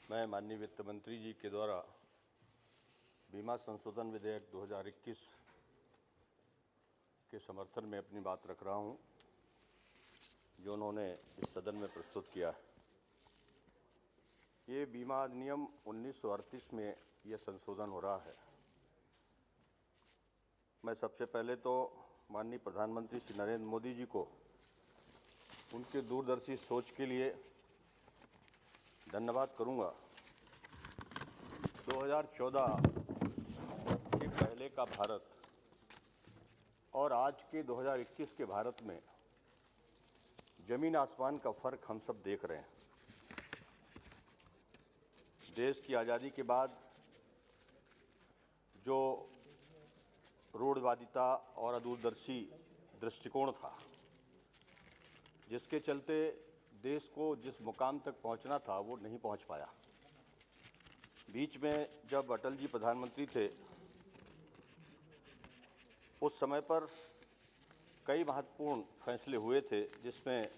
मैं माननीय वित्त मंत्री जी के द्वारा बीमा संशोधन विधेयक 2021 के समर्थन में अपनी बात रख रहा हूं, जो उन्होंने इस सदन में प्रस्तुत किया है। ये बीमा अधिनियम 1938 में यह संशोधन हो रहा है। मैं सबसे पहले तो माननीय प्रधानमंत्री श्री नरेंद्र मोदी जी को उनके दूरदर्शी सोच के लिए धन्यवाद करूंगा। 2014 के पहले का भारत और आज के 2021 के भारत में जमीन आसमान का फर्क हम सब देख रहे हैं। देश की आज़ादी के बाद जो रूढ़िवादिता और अदूरदर्शी दृष्टिकोण था, जिसके चलते देश को जिस मुकाम तक पहुंचना था वो नहीं पहुंच पाया। बीच में जब अटल जी प्रधानमंत्री थे, उस समय पर कई महत्वपूर्ण फैसले हुए थे, जिसमें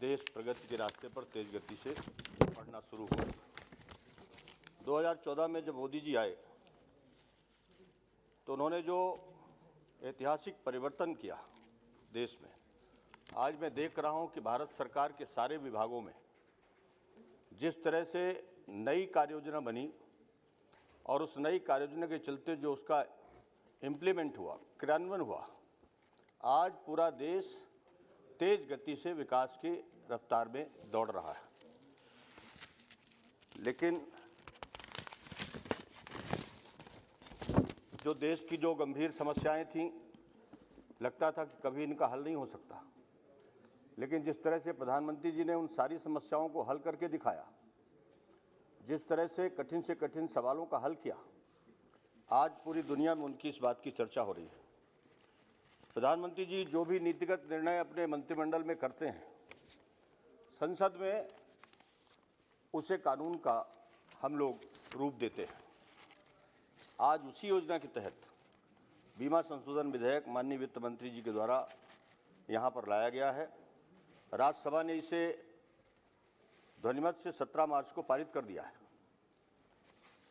देश प्रगति के रास्ते पर तेज गति से बढ़ना शुरू हुआ। 2014 में जब मोदी जी आए तो उन्होंने जो ऐतिहासिक परिवर्तन किया देश में, आज मैं देख रहा हूं कि भारत सरकार के सारे विभागों में जिस तरह से नई कार्ययोजना बनी और उस नई कार्ययोजना के चलते जो उसका इम्प्लीमेंट हुआ, क्रियान्वयन हुआ, आज पूरा देश तेज गति से विकास की रफ्तार में दौड़ रहा है। लेकिन जो देश की जो गंभीर समस्याएं थीं, लगता था कि कभी इनका हल नहीं हो सकता। लेकिन जिस तरह से प्रधानमंत्री जी ने उन सारी समस्याओं को हल करके दिखाया, जिस तरह से कठिन सवालों का हल किया, आज पूरी दुनिया में उनकी इस बात की चर्चा हो रही है। प्रधानमंत्री जी जो भी नीतिगत निर्णय अपने मंत्रिमंडल में करते हैं, संसद में उसे कानून का हम लोग रूप देते हैं। आज उसी योजना के तहत बीमा संशोधन विधेयक माननीय वित्त मंत्री जी के द्वारा यहाँ पर लाया गया है। राज्यसभा ने इसे ध्वनिमत से 17 मार्च को पारित कर दिया है।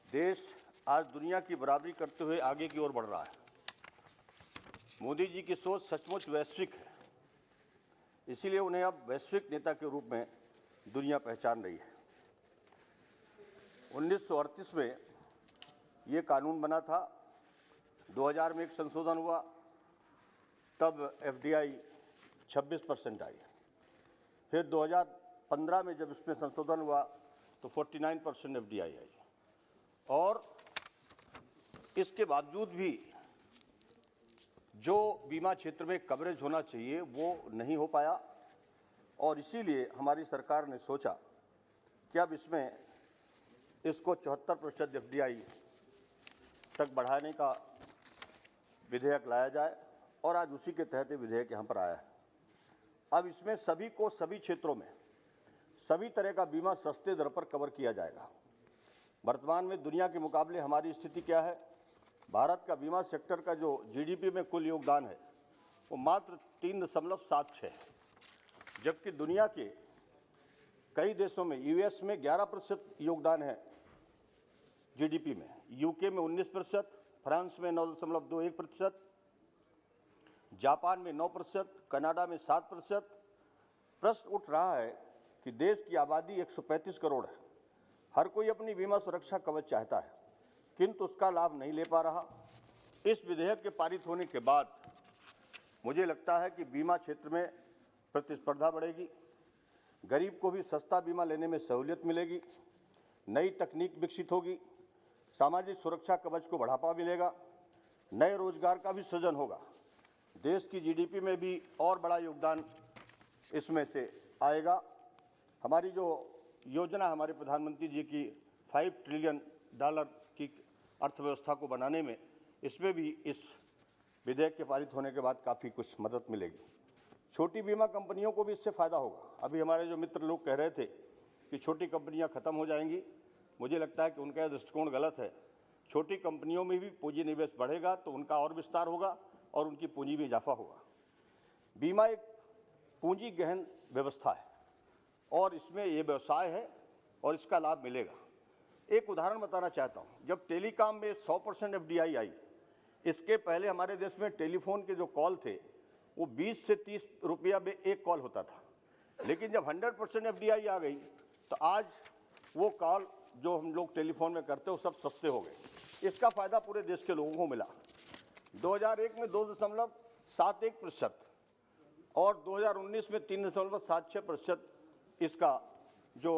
देश आज दुनिया की बराबरी करते हुए आगे की ओर बढ़ रहा है। मोदी जी की सोच सचमुच वैश्विक है, इसीलिए उन्हें अब वैश्विक नेता के रूप में दुनिया पहचान रही है। 1938 में ये कानून बना था, 2000 में एक संशोधन हुआ, तब FDI 26% आई। फिर 2015 में जब इसमें संशोधन हुआ तो 49% FDI आई। और इसके बावजूद भी जो बीमा क्षेत्र में कवरेज होना चाहिए वो नहीं हो पाया, और इसीलिए हमारी सरकार ने सोचा कि अब इसको 74% FDI तक बढ़ाने का विधेयक लाया जाए, और आज उसी के तहत ये विधेयक यहाँ पर आया है। अब इसमें सभी को सभी क्षेत्रों में सभी तरह का बीमा सस्ते दर पर कवर किया जाएगा। वर्तमान में दुनिया के मुकाबले हमारी स्थिति क्या है? भारत का बीमा सेक्टर का जो GDP में कुल योगदान है वो मात्र 3.76 है, जबकि दुनिया के कई देशों में, US में 11% योगदान है GDP में, UK में 19%, फ्रांस में 9.21%, जापान में 9%, कनाडा में 7%। प्रश्न उठ रहा है कि देश की आबादी 135 करोड़ है, हर कोई अपनी बीमा सुरक्षा कवच चाहता है, किंतु उसका लाभ नहीं ले पा रहा। इस विधेयक के पारित होने के बाद मुझे लगता है कि बीमा क्षेत्र में प्रतिस्पर्धा बढ़ेगी, गरीब को भी सस्ता बीमा लेने में सहूलियत मिलेगी, नई तकनीक विकसित होगी, सामाजिक सुरक्षा कवच को बढ़ावा मिलेगा, नए रोजगार का भी सृजन होगा, देश की GDP में भी और बड़ा योगदान इसमें से आएगा। हमारी जो योजना हमारे प्रधानमंत्री जी की $5 ट्रिलियन की अर्थव्यवस्था को बनाने में, इसमें भी इस विधेयक के पारित होने के बाद काफ़ी कुछ मदद मिलेगी। छोटी बीमा कंपनियों को भी इससे फ़ायदा होगा। अभी हमारे जो मित्र लोग कह रहे थे कि छोटी कंपनियां ख़त्म हो जाएंगी, मुझे लगता है कि उनका दृष्टिकोण गलत है। छोटी कंपनियों में भी पूंजी निवेश बढ़ेगा तो उनका और विस्तार होगा और उनकी पूंजी में इजाफा होगा। बीमा एक पूंजी गहन व्यवस्था है और इसमें ये व्यवसाय है और इसका लाभ मिलेगा। एक उदाहरण बताना चाहता हूँ, जब टेलीकॉम में 100% FDI आई, इसके पहले हमारे देश में टेलीफोन के जो कॉल थे वो 20 से 30 रुपया में एक कॉल होता था, लेकिन जब 100% FDI आ गई तो आज वो कॉल जो हम लोग टेलीफोन में करते हो सब सस्ते हो गए। इसका फ़ायदा पूरे देश के लोगों को मिला। 2001 में 2.71% और 2019 में 3.76% इसका जो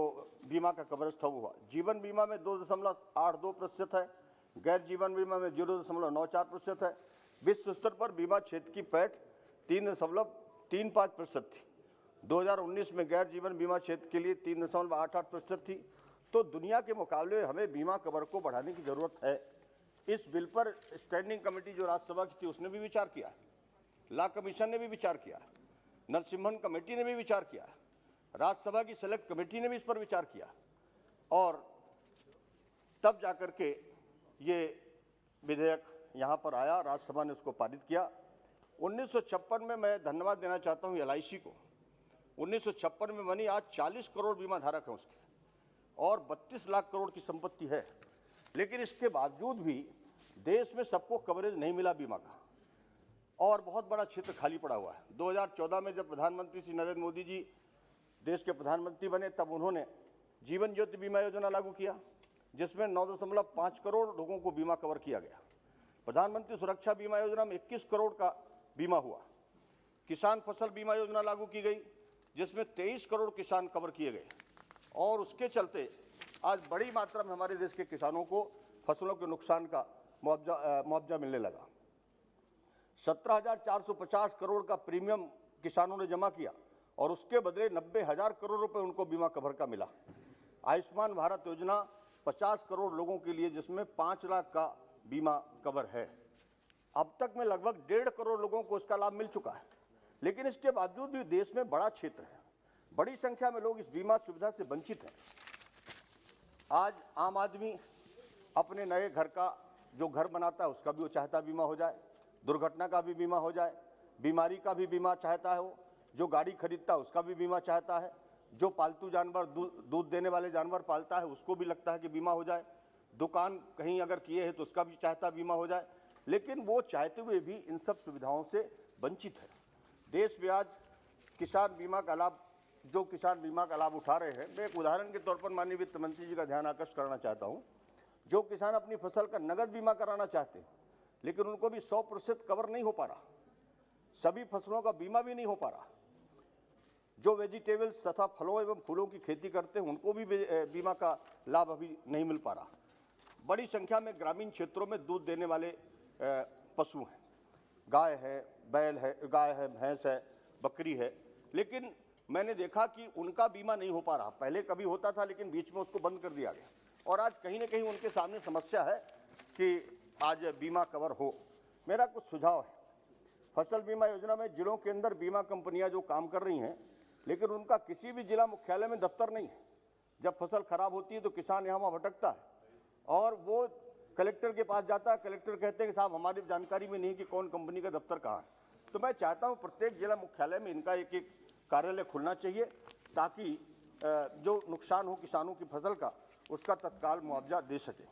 बीमा का कवरेज था वो हुआ। जीवन बीमा में 2.82% है, गैर जीवन बीमा में 0.94% है। विश्व स्तर पर बीमा क्षेत्र की पैठ 3.35% थी। 2019 में गैर जीवन बीमा क्षेत्र के लिए 3.88% थी। तो दुनिया के मुकाबले हमें बीमा कवर को बढ़ाने की ज़रूरत है। इस बिल पर स्टैंडिंग कमेटी जो राज्यसभा की थी उसने भी विचार किया, लॉ कमीशन ने भी विचार किया, नरसिम्हन कमेटी ने भी विचार किया, राज्यसभा की सेलेक्ट कमेटी ने भी इस पर विचार किया और तब जाकर के ये विधेयक यहाँ पर आया, राज्यसभा ने उसको पारित किया। 1956 में मैं धन्यवाद देना चाहता हूँ LIC को। 1956 में बनी, आज 40 करोड़ बीमा धारक हैं उसके और 32 लाख करोड़ की संपत्ति है, लेकिन इसके बावजूद भी देश में सबको कवरेज नहीं मिला बीमा का और बहुत बड़ा क्षेत्र खाली पड़ा हुआ है। 2014 में जब प्रधानमंत्री श्री नरेंद्र मोदी जी देश के प्रधानमंत्री बने तब उन्होंने जीवन ज्योति बीमा योजना लागू किया, जिसमें 9.5 करोड़ लोगों को बीमा कवर किया गया। प्रधानमंत्री सुरक्षा बीमा योजना में 21 करोड़ का बीमा हुआ। किसान फसल बीमा योजना लागू की गई, जिसमें 23 करोड़ किसान कवर किए गए और उसके चलते आज बड़ी मात्रा में हमारे देश के किसानों को फसलों के नुकसान का मुआवजा मिलने लगा। 17,450 करोड़ का प्रीमियम किसानों ने जमा किया और उसके बदले 90,000 करोड़ रुपए उनको बीमा कवर का मिला। आयुष्मान भारत योजना 50 करोड़ लोगों के लिए, जिसमें 5 लाख का बीमा कवर है। अब तक में लगभग 1.5 करोड़ लोगों को इसका लाभ मिल चुका है, लेकिन इसके बावजूद भी देश में बड़ा क्षेत्र है, बड़ी संख्या में लोग इस बीमा सुविधा से वंचित हैं। आज आम आदमी अपने नए घर का जो घर बनाता है उसका भी वो चाहता बीमा हो जाए, दुर्घटना का भी बीमा हो जाए, बीमारी का भी बीमा चाहता है, वो जो गाड़ी खरीदता है उसका भी बीमा चाहता है, जो पालतू जानवर दूध देने वाले जानवर पालता है उसको भी लगता है कि बीमा हो जाए, दुकान कहीं अगर किए हैं तो उसका भी चाहता बीमा हो जाए, लेकिन वो चाहते हुए भी इन सब सुविधाओं से वंचित है। देश में आज किसान बीमा का लाभ, जो किसान बीमा का लाभ उठा रहे हैं, मैं एक उदाहरण के तौर पर माननीय वित्त मंत्री जी का ध्यान आकर्षित करना चाहता हूँ। जो किसान अपनी फसल का नगद बीमा कराना चाहते हैं, लेकिन उनको भी 100% कवर नहीं हो पा रहा, सभी फसलों का बीमा भी नहीं हो पा रहा। जो वेजिटेबल्स तथा फलों एवं फूलों की खेती करते हैं उनको भी बीमा का लाभ अभी नहीं मिल पा रहा। बड़ी संख्या में ग्रामीण क्षेत्रों में दूध देने वाले पशु हैं, गाय है, बैल है, गाय है, भैंस है, बकरी है, लेकिन मैंने देखा कि उनका बीमा नहीं हो पा रहा। पहले कभी होता था लेकिन बीच में उसको बंद कर दिया गया और आज कहीं ना कहीं उनके सामने समस्या है कि आज बीमा कवर हो। मेरा कुछ सुझाव है। फसल बीमा योजना में जिलों के अंदर बीमा कंपनियां जो काम कर रही हैं, लेकिन उनका किसी भी जिला मुख्यालय में दफ्तर नहीं है। जब फसल खराब होती है तो किसान यहाँ वहाँ भटकता है और वो कलेक्टर के पास जाता है, कलेक्टर कहते हैं कि साहब हमारी जानकारी में नहीं कि कौन कंपनी का दफ्तर कहाँ है। तो मैं चाहता हूँ प्रत्येक जिला मुख्यालय में इनका एक एक कार्यालय खुलना चाहिए, ताकि जो नुकसान हो किसानों की फसल का उसका तत्काल मुआवजा दे सके।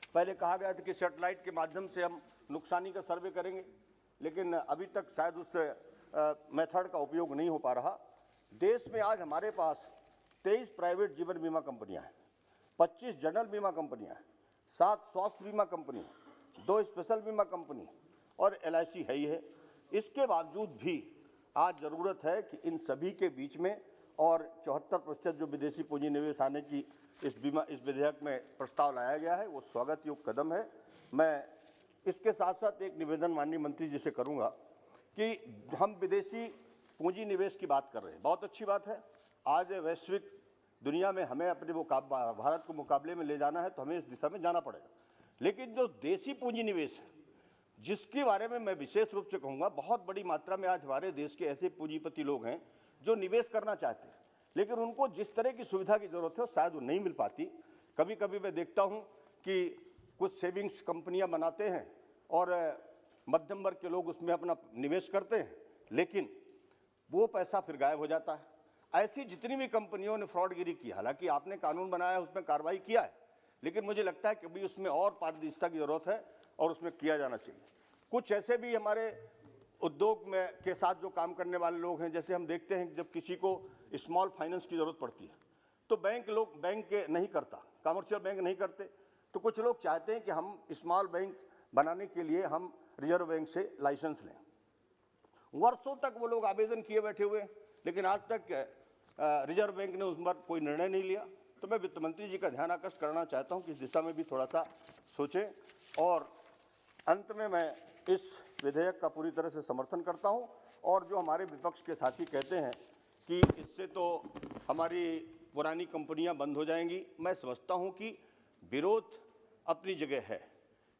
पहले कहा गया था कि सैटेलाइट के माध्यम से हम नुकसानी का सर्वे करेंगे, लेकिन अभी तक शायद उस मेथड का उपयोग नहीं हो पा रहा। देश में आज हमारे पास 23 प्राइवेट जीवन बीमा कंपनियां हैं, 25 जनरल बीमा कंपनियां हैं, 7 स्वास्थ्य बीमा कंपनी, 2 स्पेशल बीमा कंपनी और LIC है ही है। इसके बावजूद भी आज ज़रूरत है कि इन सभी के बीच में और 74% जो विदेशी पूंजी निवेश आने की इस विधेयक में प्रस्ताव लाया गया है वो स्वागत योग्य कदम है। मैं इसके साथ साथ एक निवेदन माननीय मंत्री जी से करूँगा कि हम विदेशी पूंजी निवेश की बात कर रहे हैं, बहुत अच्छी बात है। आज वैश्विक दुनिया में हमें अपने भारत को मुकाबले में ले जाना है तो हमें इस दिशा में जाना पड़ेगा, लेकिन जो देसी पूंजी निवेश है जिसके बारे में मैं विशेष रूप से कहूँगा, बहुत बड़ी मात्रा में आज हमारे देश के ऐसे पूंजीपति लोग हैं जो निवेश करना चाहते हैं, लेकिन उनको जिस तरह की सुविधा की ज़रूरत है शायद वो नहीं मिल पाती। कभी कभी मैं देखता हूँ कि कुछ सेविंग्स कंपनियाँ बनाते हैं और मध्यम वर्ग के लोग उसमें अपना निवेश करते हैं, लेकिन वो पैसा फिर गायब हो जाता है। ऐसी जितनी भी कंपनियों ने फ्रॉडगिरी की, हालांकि आपने कानून बनाया है, उसमें कार्रवाई किया है, लेकिन मुझे लगता है कि अभी उसमें और पारदर्शिता की जरूरत है और उसमें किया जाना चाहिए। कुछ ऐसे भी हमारे उद्योग में के साथ जो काम करने वाले लोग हैं, जैसे हम देखते हैं कि जब किसी को स्मॉल फाइनेंस की जरूरत पड़ती है तो बैंक नहीं करता, कमर्शियल बैंक नहीं करते, तो कुछ लोग चाहते हैं कि हम स्मॉल बैंक बनाने के लिए हम रिजर्व बैंक से लाइसेंस लें। वर्षों तक वो लोग आवेदन किए बैठे हुए, लेकिन आज तक रिजर्व बैंक ने उस पर कोई निर्णय नहीं लिया। तो मैं वित्त मंत्री जी का ध्यान आकर्षित करना चाहता हूं कि इस दिशा में भी थोड़ा सा सोचें। और अंत में मैं इस विधेयक का पूरी तरह से समर्थन करता हूं। और जो हमारे विपक्ष के साथी कहते हैं कि इससे तो हमारी पुरानी कंपनियां बंद हो जाएंगी, मैं समझता हूं कि विरोध अपनी जगह है,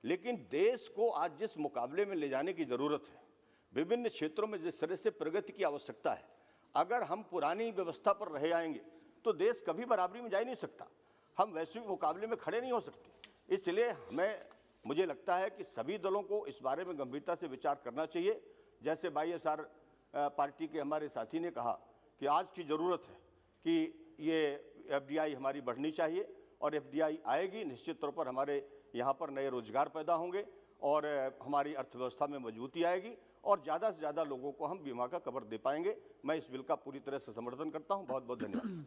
लेकिन देश को आज जिस मुकाबले में ले जाने की जरूरत है, विभिन्न क्षेत्रों में जिस तरह से प्रगति की आवश्यकता है, अगर हम पुरानी व्यवस्था पर रह जाएंगे तो देश कभी बराबरी में जा ही नहीं सकता, हम वैश्विक मुकाबले में खड़े नहीं हो सकते। इसलिए मुझे लगता है कि सभी दलों को इस बारे में गंभीरता से विचार करना चाहिए। जैसे YSR पार्टी के हमारे साथी ने कहा कि आज की ज़रूरत है कि ये FDI हमारी बढ़नी चाहिए, और FDI आएगी, निश्चित तौर पर हमारे यहाँ पर नए रोजगार पैदा होंगे और हमारी अर्थव्यवस्था में मजबूती आएगी और ज़्यादा से ज़्यादा लोगों को हम बीमा का कवर दे पाएंगे। मैं इस बिल का पूरी तरह से समर्थन करता हूँ। बहुत बहुत धन्यवाद।